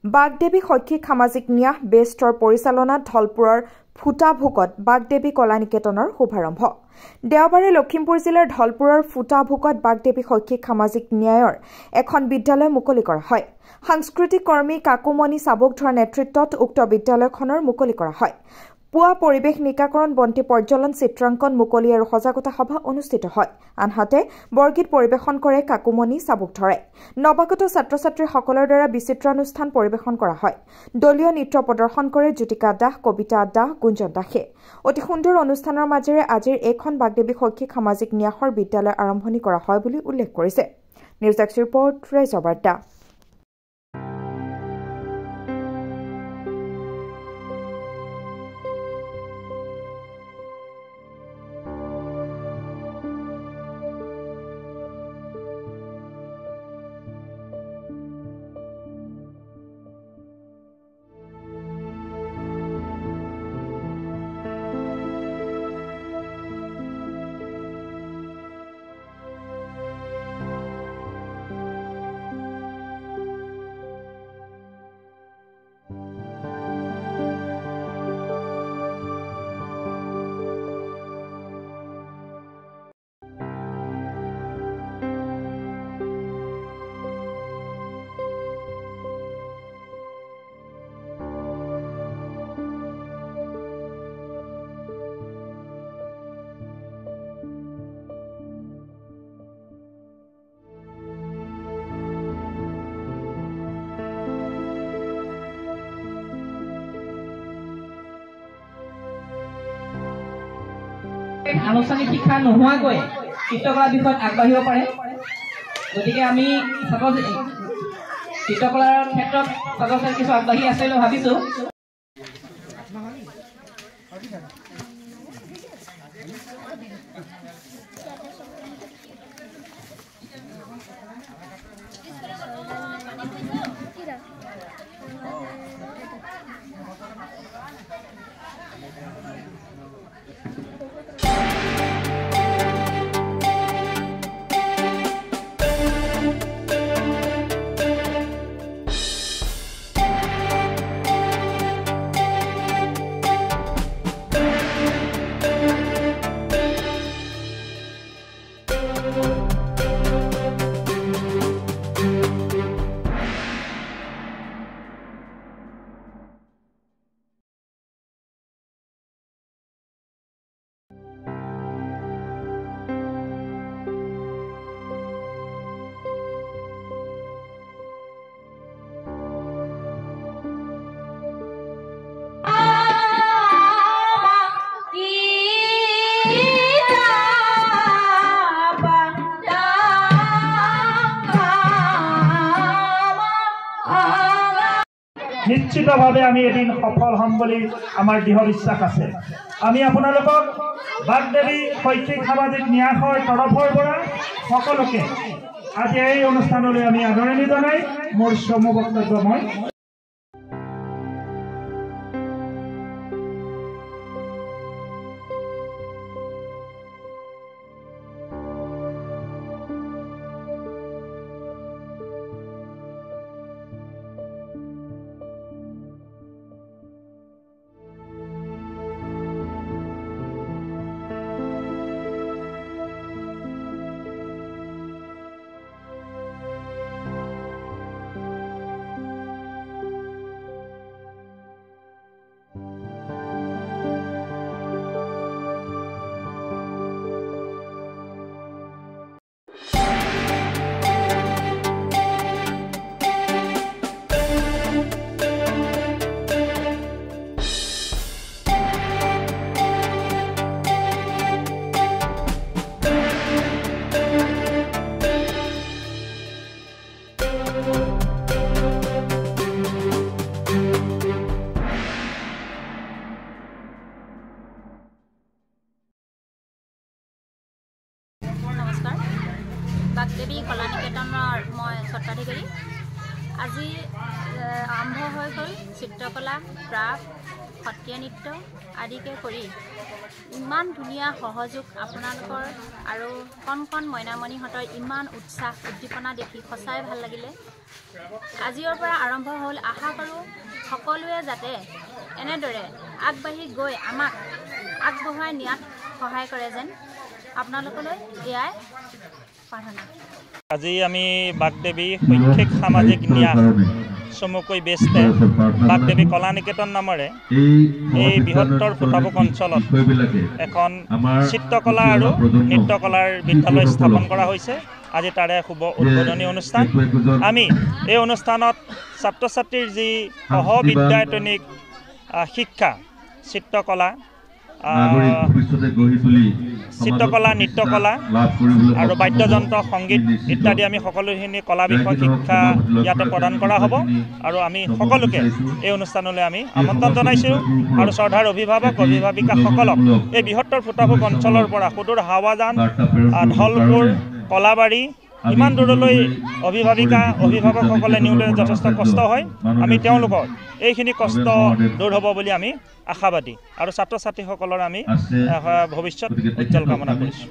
বাগদেৱী শৈক্ষিক সামাজিক ন্যাস বেষ্টৰ পৰিচালনাত ধলপুৰৰ ফুটাভোকত বাগদেৱী কলা নিকেতনৰ শুভাৰম্ভ দেওবাৰে লখিমপুৰ জিলাৰ ধলপুৰৰ ফুটাভোকত বাগদেৱী শৈক্ষিক সামাজিক ন্যায়ৰ এখন বিদ্যালয় মুকলি কৰা হয় সাংস্কৃতিক কৰ্মী কাকুমণি চাবুকধৰাৰ নেতৃত্বত উক্ত বিদ্যালয়খনৰ মুকলি কৰা হয় পুৱা পৰিৱেশ নিকাকৰণ বন্তি পৰ্যলন চিত্ৰাংকন মুকলি আৰু সজাগতা সভা অনুষ্ঠিত হয় আনহাতে বৰগীত পৰিৱেশন কৰে কাকুমণি চাবুকধৰে নৱাগত ছাত্ৰ-ছাত্ৰীসকলৰ দ্বাৰা বিচিত্ৰানুষ্ঠান পৰিৱেশন কৰা হয় দলীয় নৃত্য প্ৰদৰ্শন কৰে জ্যোতিকা দাস কবিতা দাস গুঞ্জন দাসে অতি সুন্দৰ অনুষ্ঠানৰ মাজেৰে আজিৰ এখন বাগদেৱী শৈক্ষিক সামাজিক ন্যাসৰ বিদ্যালয় আৰম্ভণি কৰা হয় বুলি উল্লেখ কৰিছে নিউজ ডেস্ক ৰিপৰ্ট ৰাইজবাৰ্তা আনুষ্ঠানিক শিক্ষা নোহোৱাকৈ চিত্ৰকলা বিষয়ত আগবাঢ়িব পাৰে গতিকে আমি চিত্ৰকলাৰ ক্ষেত্ৰত ছাত্ৰ-ছাত্ৰী কিছু আগবাঢ়ি আছে বুলি ভাবিছোঁ নিশ্চিতভাৱে আমি এদিন সফল হম বুলি আমাৰ দৃঢ় বিশ্বাস আছে আমি আপোনালোকক বাগদেৱী শৈক্ষিক সামাজিক ন্যাসৰ তৰফৰ পৰা সকলোকে আজি এই অনুষ্ঠানলৈ আমি আদৰণি জনাই মোৰ চমু বক্তব্য মই বাগদেৱী কলা নিকেতনৰ মই স্বত্বাধিকাৰী আজি আৰম্ভ হৈ গ'ল চিত্ৰকলা ক্ৰাফ্ট সত্ৰীয়া নৃত্য আদিকে কৰি ইমান ধুনীয়া সহযোগ আপোনালোকৰ আৰু কণ কণ মইনামণিহঁতৰ ইমান উৎসাহ উদ্দীপনা দেখি সঁচাই ভাল লাগিলে। আজিৰ পৰা আৰম্ভ হ'ল, আশা কৰোঁ সকলোৱে যাতে এনেদৰে আগবাঢ়ি গৈ আমাক আগবঢ়াই নিয়াত সহায় কৰে যেন আপোনালোকলৈ এয়াই প্ৰাৰ্থনা। আজি আমি বাগদেৱী শৈক্ষিক সামাজিক ন্যাস চমুকৈ বেষ্টে বাগদেৱী কলা নিকেতন নামেৰে এই বৃহত্তৰ ফুটাভোগ অঞ্চলত এখন চিত্ৰকলা আৰু নৃত্যকলাৰ বিদ্যালয় স্থাপন কৰা হৈছে। আজি তাৰে শুভ উদ্বোধনী অনুষ্ঠান। আমি এই অনুষ্ঠানত ছাত্ৰ ছাত্ৰীৰ যি সহবিদ্যায়তনিক শিক্ষা চিত্ৰকলা নৃত্যকলা আৰু বাদ্যযন্ত্ৰ সংগীত ইত্যাদি আমি সকলোখিনি কলা বিষয়ক শিক্ষা ইয়াতে প্ৰদান কৰা হ'ব। আৰু আমি সকলোকে এই অনুষ্ঠানলৈ আমি আমন্ত্ৰণ জনাইছোঁ আৰু শ্ৰদ্ধাৰ অভিভাৱক অভিভাৱিকাসকলক এই বৃহত্তৰ ফুটাভোগ অঞ্চলৰ পৰা সুদূৰ হাৱাজান ধলপুৰ কলাবাৰী ইমান দূৰলৈ অভিভাৱকসকলে নিওঁতে যথেষ্ট কষ্ট হয়। আমি তেওঁলোকৰ এইখিনি কষ্ট দূৰ হ'ব বুলি আমি আশাবাদী আৰু ছাত্ৰ ছাত্ৰীসকলৰ আমি ভৱিষ্যত উজ্জ্বল কামনা কৰিছোঁ।